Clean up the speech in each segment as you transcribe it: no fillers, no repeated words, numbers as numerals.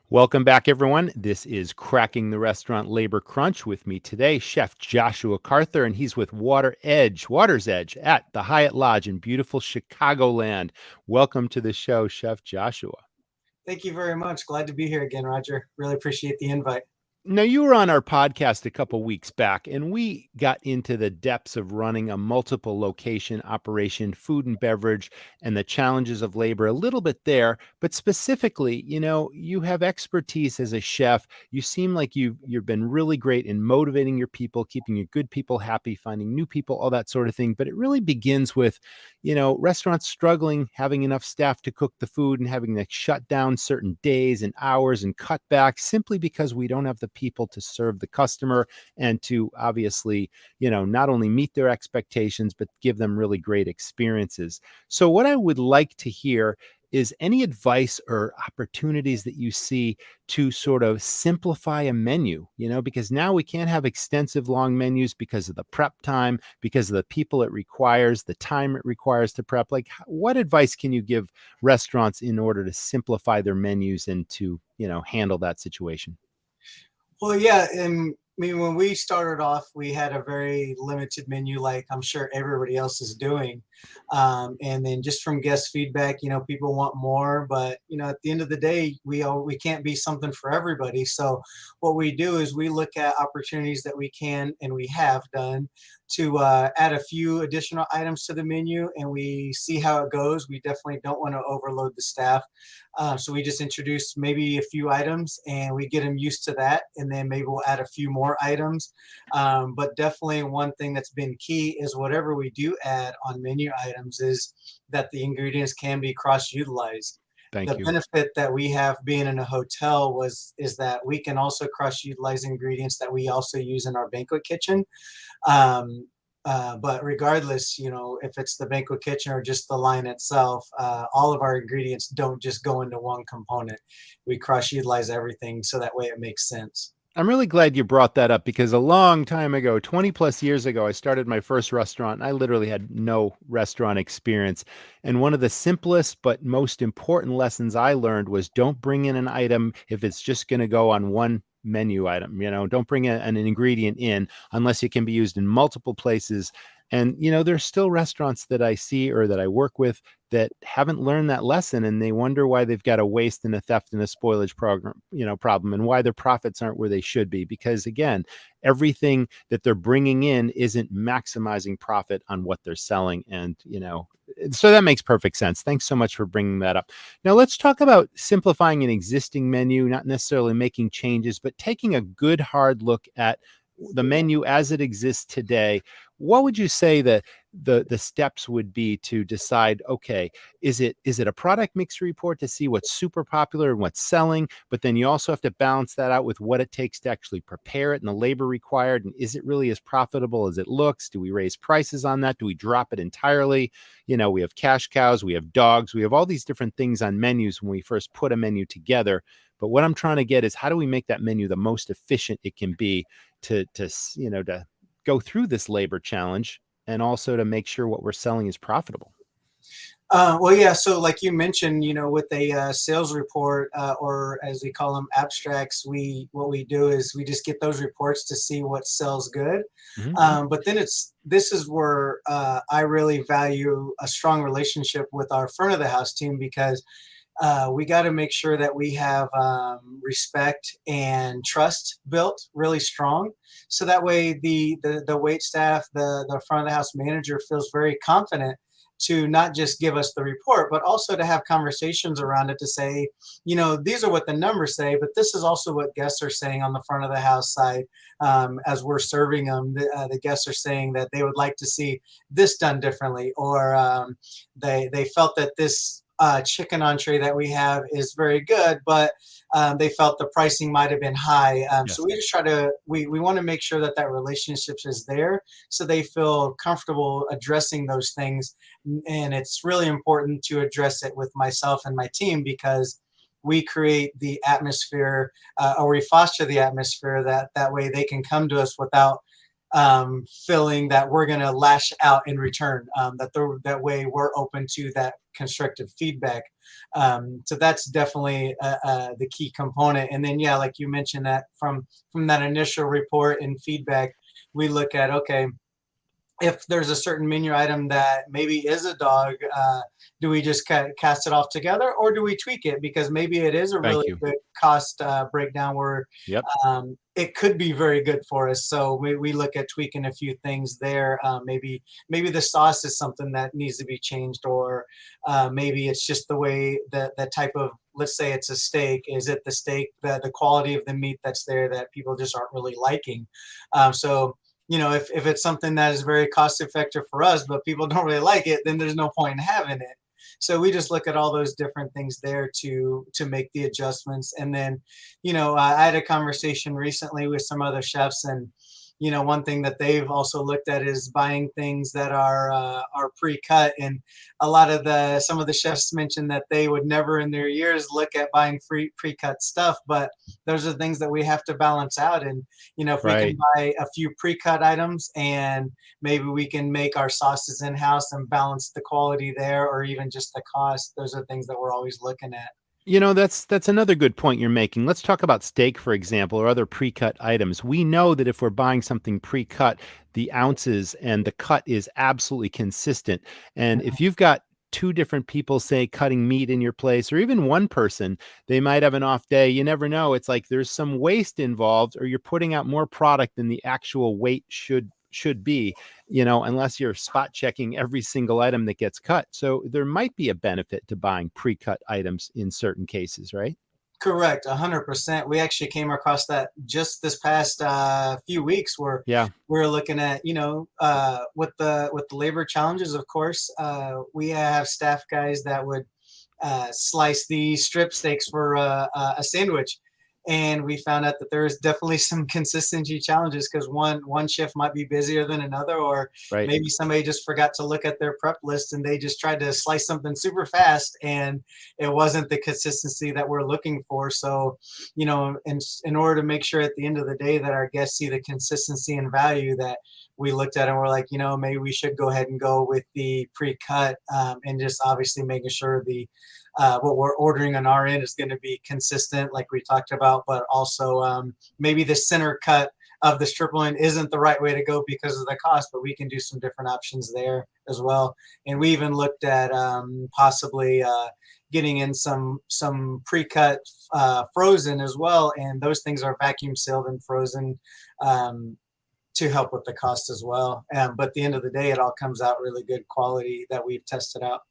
Welcome back, everyone. This is Cracking the Restaurant Labor Crunch. With me today, Chef Joshua Karther, and he's with Water's Edge at the Hyatt Lodge in beautiful Chicagoland. Welcome to the show, Chef Joshua. Thank you very much. Glad to be here again, Roger. Really appreciate the invite. Now, you were on our podcast a couple weeks back, and we got into the depths of running a multiple location operation, food and beverage, and the challenges of labor a little bit there. But specifically, you have expertise as a chef. You seem like you've been really great in motivating your people, keeping your good people happy, finding new people, all that sort of thing. But it really begins with, restaurants struggling, having enough staff to cook the food and having to shut down certain days and hours and cut back simply because we don't have the people to serve the customer and to obviously, not only meet their expectations, but give them really great experiences. So what I would like to hear is any advice or opportunities that you see to sort of simplify a menu, because now we can't have extensive long menus because of the prep time, because of the people it requires, the time it requires to prep. Like, what advice can you give restaurants in order to simplify their menus and to, handle that situation? Well, yeah, and I mean, when we started off, we had a very limited menu, like I'm sure everybody else is doing. And then just from guest feedback, people want more, but at the end of the day, we can't be something for everybody. So what we do is we look at opportunities that we can and we have done to add a few additional items to the menu, and we see how it goes. We definitely don't want to overload the staff. So we just introduce maybe a few items and we get them used to that. And then maybe we'll add a few more items. But definitely one thing that's been key is whatever we do add on menu items is that the ingredients can be cross-utilized. Thank The you. benefit that we have being in a hotel is that we can also cross-utilize ingredients that we also use in our banquet kitchen. Um, but regardless, if it's the banquet kitchen or just the line itself, all of our ingredients don't just go into one component. We cross utilize everything so that way it makes sense. I'm really glad you brought that up because a long time ago, 20 plus years ago, I started my first restaurant. I literally had no restaurant experience. And one of the simplest but most important lessons I learned was don't bring in an item if it's just going to go on one menu item. Don't bring an ingredient in unless it can be used in multiple places. And, there's still restaurants that I see or that I work with that haven't learned that lesson, and they wonder why they've got a waste and a theft and a spoilage problem, and why their profits aren't where they should be. Because again, everything that they're bringing in isn't maximizing profit on what they're selling. And, so that makes perfect sense. Thanks so much for bringing that up. Now let's talk about simplifying an existing menu, not necessarily making changes, but taking a good hard look at the menu as it exists today. What would you say the steps would be to decide, okay, is it a product mix report to see what's super popular and what's selling, but then you also have to balance that out with what it takes to actually prepare it and the labor required, and is it really as profitable as it looks? Do we raise prices on that? Do we drop it entirely? We have cash cows, we have dogs, we have all these different things on menus when we first put a menu together. But what I'm trying to get is, how do we make that menu the most efficient it can be to go through this labor challenge, and also to make sure what we're selling is profitable? Well, yeah. So, like you mentioned, with a sales report, or as we call them, abstracts, what we do is we just get those reports to see what sells good. Mhm. But then this is where I really value a strong relationship with our front of the house team, because we got to make sure that we have respect and trust built really strong, so that way the wait staff, the front of the house manager feels very confident to not just give us the report, but also to have conversations around it to say, these are what the numbers say, but this is also what guests are saying on the front of the house side. As we're serving them, the guests are saying that they would like to see this done differently, or they felt that this chicken entree that we have is very good, but they felt the pricing might have been high. So Yes. we just we want to make sure that that relationship is there, so they feel comfortable addressing those things. And it's really important to address it with myself and my team, because we create the atmosphere, or we foster the atmosphere that way they can come to us without feeling that we're going to lash out in return. That way we're open to that constructive feedback. So that's definitely the key component. And then, yeah, like you mentioned, that from that initial report and feedback, we look at, okay, if there's a certain menu item that maybe is a dog, do we just cast it off together, or do we tweak it? Because maybe it is a really Thank you. good cost breakdown where Yep. it could be very good for us. So we look at tweaking a few things there. Maybe the sauce is something that needs to be changed, or maybe it's just the way that type of, let's say it's a steak. Is it the steak, the quality of the meat that's there that people just aren't really liking? So if it's something that is very cost effective for us, but people don't really like it, then there's no point in having it. So we just look at all those different things there to make the adjustments. And then, I had a conversation recently with some other chefs, and one thing that they've also looked at is buying things that are pre-cut. And some of the chefs mentioned that they would never in their years look at buying pre-cut stuff, but those are things that we have to balance out. And if we can Right. buy a few pre-cut items, and maybe we can make our sauces in-house and balance the quality there, or even just the cost, those are things that we're always looking at. That's another good point you're making. Let's talk about steak, for example, or other pre-cut items. We know that if we're buying something pre-cut, the ounces and the cut is absolutely consistent. And if you've got two different people, say, cutting meat in your place, or even one person, they might have an off day. You never know. It's like there's some waste involved, or you're putting out more product than the actual weight should be, unless you're spot checking every single item that gets cut. So there might be a benefit to buying pre-cut items in certain cases, right? Correct, 100%. We actually came across that just this past few weeks, where Yeah, we're looking at, with the labor challenges. Of course, we have staff guys that would slice the strip steaks for a sandwich. And we found out that there is definitely some consistency challenges, because one shift might be busier than another, or right. maybe somebody just forgot to look at their prep list and they just tried to slice something super fast, and it wasn't the consistency that we're looking for. So, in order to make sure at the end of the day that our guests see the consistency and value, that we looked at, and we're like, maybe we should go ahead and go with the pre-cut, and just obviously making sure what we're ordering on our end is going to be consistent, like we talked about, but also maybe the center cut of the strip loin isn't the right way to go because of the cost, but we can do some different options there as well. And we even looked at possibly getting in some pre-cut frozen as well, and those things are vacuum sealed and frozen. To help with the cost as well. But at the end of the day, it all comes out really good quality that we've tested out.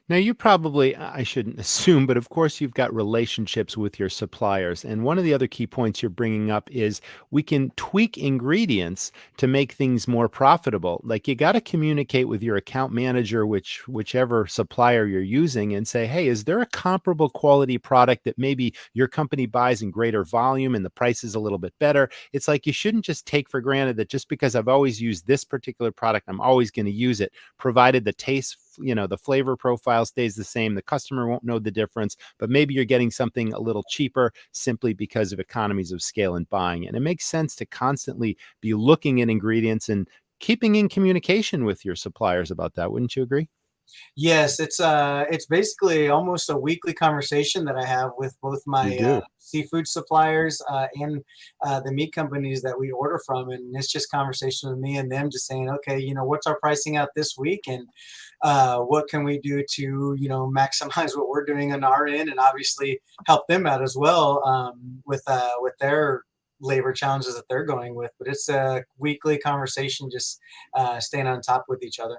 Now, you probably, I shouldn't assume, but of course, you've got relationships with your suppliers. And one of the other key points you're bringing up is we can tweak ingredients to make things more profitable. Like you got to communicate with your account manager, whichever supplier you're using, and say, hey, is there a comparable quality product that maybe your company buys in greater volume and the price is a little bit better? It's like you shouldn't just take for granted that just because I've always used this particular product, I'm always going to use it, provided the taste, the flavor profile stays the same. The customer won't know the difference, but maybe you're getting something a little cheaper simply because of economies of scale in buying. And it makes sense to constantly be looking at ingredients and keeping in communication with your suppliers about that. Wouldn't you agree? Yes, it's basically almost a weekly conversation that I have with both You my do. seafood suppliers and the meat companies that we order from, and it's just conversation with me and them, just saying, okay, what's our pricing out this week, and what can we do to maximize what we're doing on our end, and obviously help them out as well, with their labor challenges that they're going with. But it's a weekly conversation, just staying on top with each other.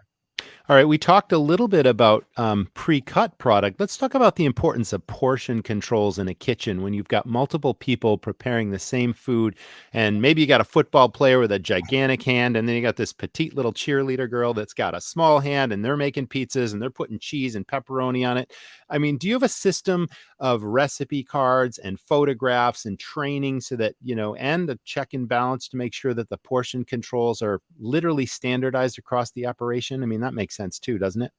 All right, we talked a little bit about pre-cut product. Let's talk about the importance of portion controls in a kitchen when you've got multiple people preparing the same food, and maybe you got a football player with a gigantic hand, and then you got this petite little cheerleader girl that's got a small hand, and they're making pizzas and they're putting cheese and pepperoni on it. I mean, do you have a system of recipe cards and photographs and training so that, and a check and balance to make sure that the portion controls are literally standardized across the operation? I mean, that makes sense too, doesn't it?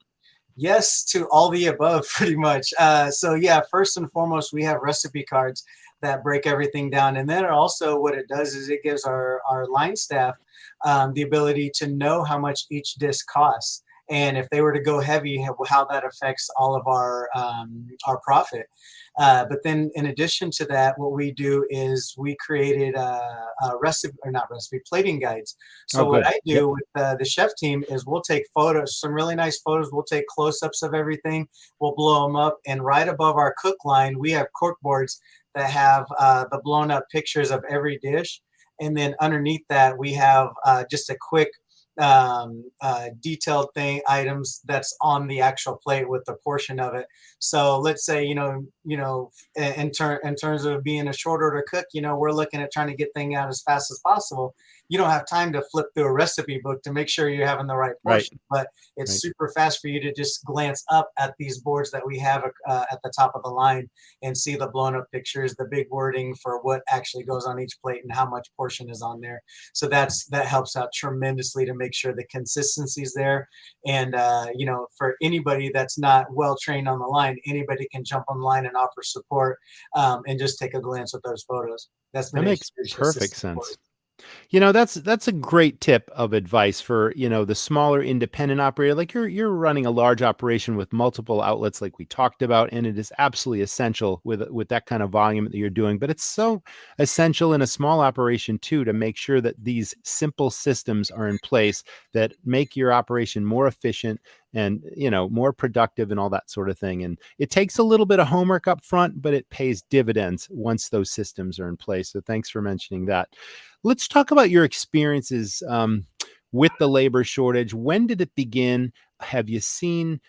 Yes, to all the above, pretty much. So yeah, first and foremost, we have recipe cards that break everything down, and then also what it does is it gives our line staff the ability to know how much each dish costs. and if they were to go heavy, how that affects all of our profit. But then in addition to that, what we do is we created a recipe, or not recipe, plating guides. Oh, So what good. I Yep. do with the chef team is we'll take photos, some really nice photos. We'll take close-ups of everything. We'll blow them up, and right above our cook line, we have cork boards that have the blown up pictures of every dish. And then underneath that, we have just a quick detailed thing items that's on the actual plate with the portion of it. So let's say in terms of being a short order cook, we're looking at trying to get things out as fast as possible. You don't have time to flip through a recipe book to make sure you're having the right Right. portion, but it's Right. super fast for you to just glance up at these boards that we have at the top of the line and see the blown up pictures, the big wording for what actually goes on each plate and how much portion is on there. So that helps out tremendously to make sure the consistency is there. And for anybody that's not well trained on the line, anybody can jump online and offer support, and just take a glance at those photos. That's been That a makes huge perfect assistance for us. sense. That's a great tip of advice for, the smaller independent operator. Like you're running a large operation with multiple outlets like we talked about, and it is absolutely essential with that kind of volume that you're doing. But it's so essential in a small operation too to make sure that these simple systems are in place that make your operation more efficient and, more productive and all that sort of thing. And it takes a little bit of homework up front, but it pays dividends once those systems are in place. So thanks for mentioning that. Let's talk about your experiences with the labor shortage. When did it begin? Have you seen,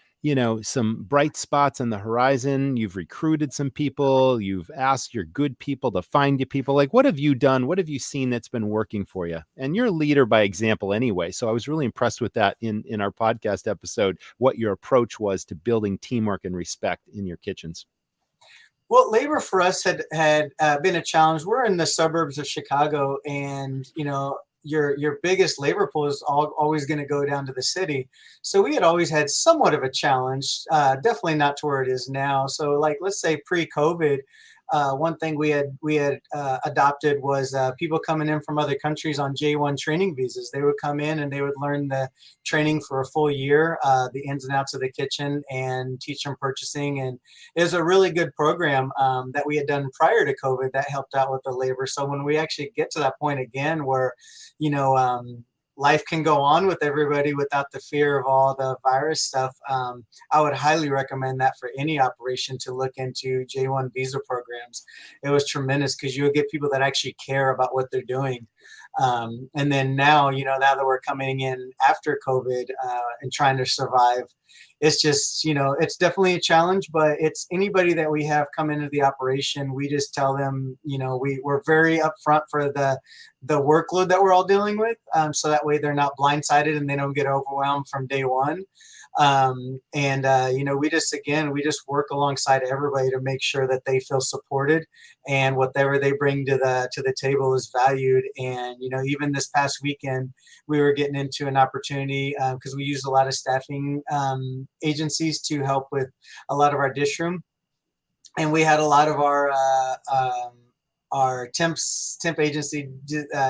some bright spots on the horizon? You've recruited some people. You've asked your good people to find you people. Like, what have you done? What have you seen that's been working for you? And you're a leader by example anyway. So I was really impressed with that in our podcast episode, what your approach was to building teamwork and respect in your kitchens. Well, labor for us had been a challenge. We're in the suburbs of Chicago, and your biggest labor pool is always going to go down to the city. So we had always had somewhat of a challenge. Definitely not to where it is now. So, like, let's say pre-COVID. One thing we had adopted was people coming in from other countries on J1 training visas. They would come in and they would learn the training for a full year, the ins and outs of the kitchen, and teach them purchasing. And it was a really good program that we had done prior to COVID that helped out with the labor. So when we actually get to that point again, where you know life can go on with everybody without the fear of all the virus stuff, I would highly recommend that for any operation to look into J1 visa programs. It was tremendous because you would get people that actually care about what they're doing. And then now, now that we're coming in after COVID and trying to survive, it's just, it's definitely a challenge, but it's anybody that we have come into the operation. We just tell them, we're very upfront for the workload that we're all dealing with. So that way they're not blindsided and they don't get overwhelmed from day one. We just work alongside everybody to make sure that they feel supported and whatever they bring to the table is valued. And even this past weekend we were getting into an opportunity because we use a lot of staffing agencies to help with a lot of our dish room, and we had a lot of our temp agency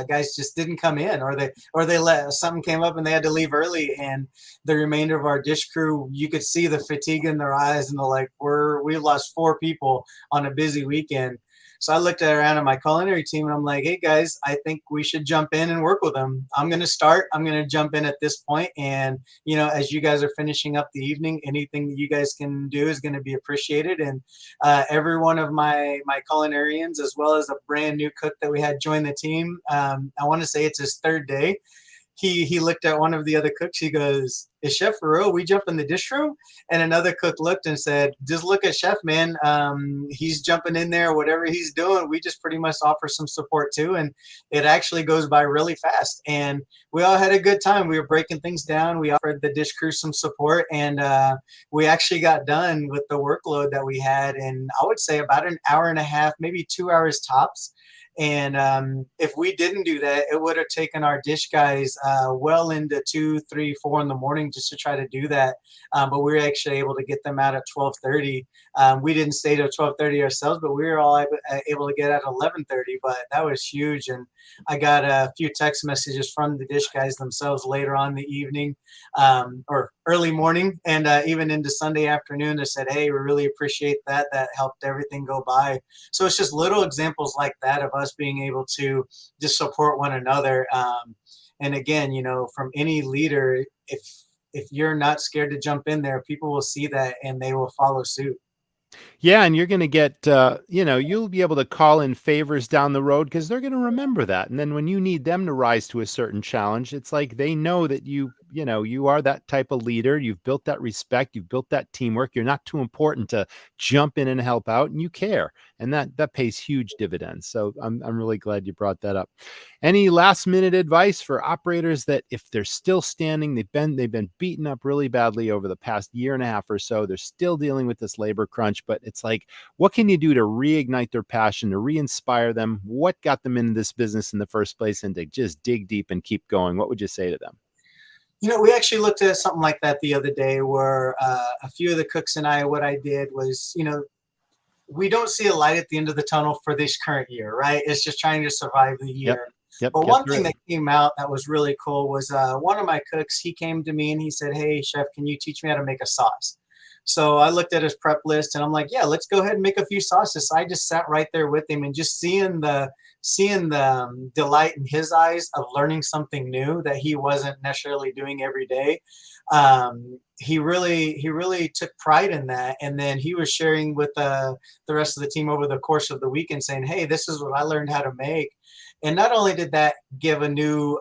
guys just didn't come in, or they let something came up and they had to leave early, and the remainder of our dish crew, you could see the fatigue in their eyes, and they're like, we lost 4 people on a busy weekend. So I looked around at my culinary team and I'm like, hey guys, I think we should jump in and work with them. I'm going to jump in at this point. And, as you guys are finishing up the evening, anything that you guys can do is going to be appreciated. And every one of my culinarians, as well as a brand new cook that we had join the team, I want to say it's his third day. He looked at one of the other cooks. He goes, "Is Chef for real? We jump in the dish room?" And another cook looked and said, "Just look at Chef, man. He's jumping in there. Whatever he's doing, we just pretty much offer some support too." And it actually goes by really fast. And we all had a good time. We were breaking things down. We offered the dish crew some support, and we actually got done with the workload that we had in, I would say, about an hour and a half, maybe 2 hours tops. And if we didn't do that, it would have taken our dish guys well into 2, 3, 4 in the morning just to try to do that. But we were actually able to get them out at 12:30. We didn't stay till 12:30 ourselves, but we were all able to get out at 11:30. But that was huge. And I got a few text messages from the dish guys themselves later on in the evening, or early morning and even into Sunday afternoon. They said, "Hey, we really appreciate that. That helped everything go by." So it's just little examples like that of us being able to just support one another. And again, from any leader, if you're not scared to jump in there, people will see that and they will follow suit. Yeah, and you're going to get, you'll be able to call in favors down the road because they're going to remember that. And then when you need them to rise to a certain challenge, it's like they know that you are that type of leader. You've built that respect, you've built that teamwork. You're not too important to jump in and help out, and you care, and that pays huge dividends. So I'm really glad you brought that up. Any last minute advice for operators that if they're still standing, they've been beaten up really badly over the past year and a half or so, they're still dealing with this labor crunch, but it's like, what can you do to reignite their passion, to re-inspire them? What got them into this business in the first place, and to just dig deep and keep going? What would you say to them? We actually looked at something like that the other day where a few of the cooks and I, what I did was, we don't see a light at the end of the tunnel for this current year, right? It's just trying to survive the Yep. year. Yep. But Get one through thing it. that came out that was really cool was one of my cooks, he came to me and he said, "Hey, chef, can you teach me how to make a sauce?" So I looked at his prep list and I'm like, "Yeah, let's go ahead and make a few sauces." So I just sat right there with him and just seeing the delight in his eyes of learning something new that he wasn't necessarily doing every day. He really took pride in that, and then he was sharing with the rest of the team over the course of the weekend, saying, "Hey, this is what I learned how to make." And not only did that give a new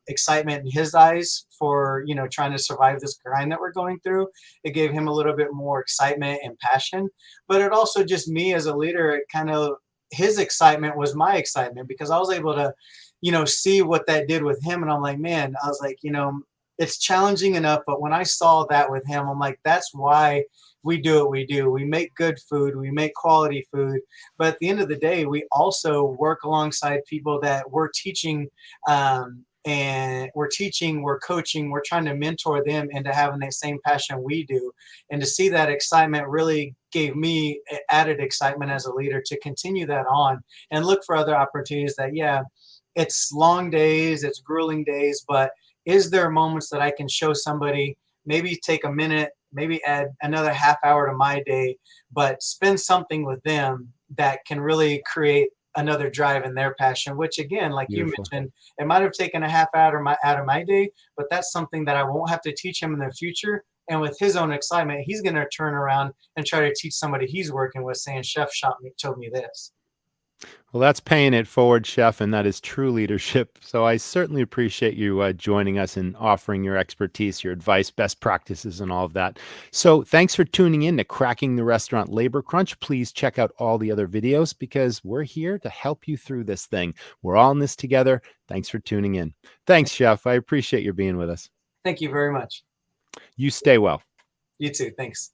excitement in his eyes for trying to survive this grind that we're going through, it gave him a little bit more excitement and passion. But it also just me as a leader, it kind of his excitement was my excitement because I was able to see what that did with him, and I'm like, man, I was like, it's challenging enough, but when I saw that with him, I'm like, that's why we do what we do. We make good food, we make quality food, but at the end of the day, we also work alongside people that we're teaching, and we're coaching, we're trying to mentor them into having that same passion we do. And to see that excitement really gave me added excitement as a leader to continue that on and look for other opportunities that, yeah, it's long days, it's grueling days, but is there moments that I can show somebody, maybe take a minute, maybe add another half hour to my day, but spend something with them that can really create another drive in their passion, which again, like you Beautiful. mentioned, it might have taken a half hour out of my day, but that's something that I won't have to teach him in the future. And with his own excitement, he's going to turn around and try to teach somebody he's working with, saying, "Chef told me this." Well, that's paying it forward, chef, and that is true leadership. So I certainly appreciate you joining us and offering your expertise, your advice, best practices, and all of that. So thanks for tuning in to Cracking the Restaurant Labor Crunch. Please check out all the other videos because we're here to help you through this thing. We're all in this together. Thanks for tuning in. Thanks, chef. I appreciate your being with us. Thank you very much. You stay well. You too. Thanks.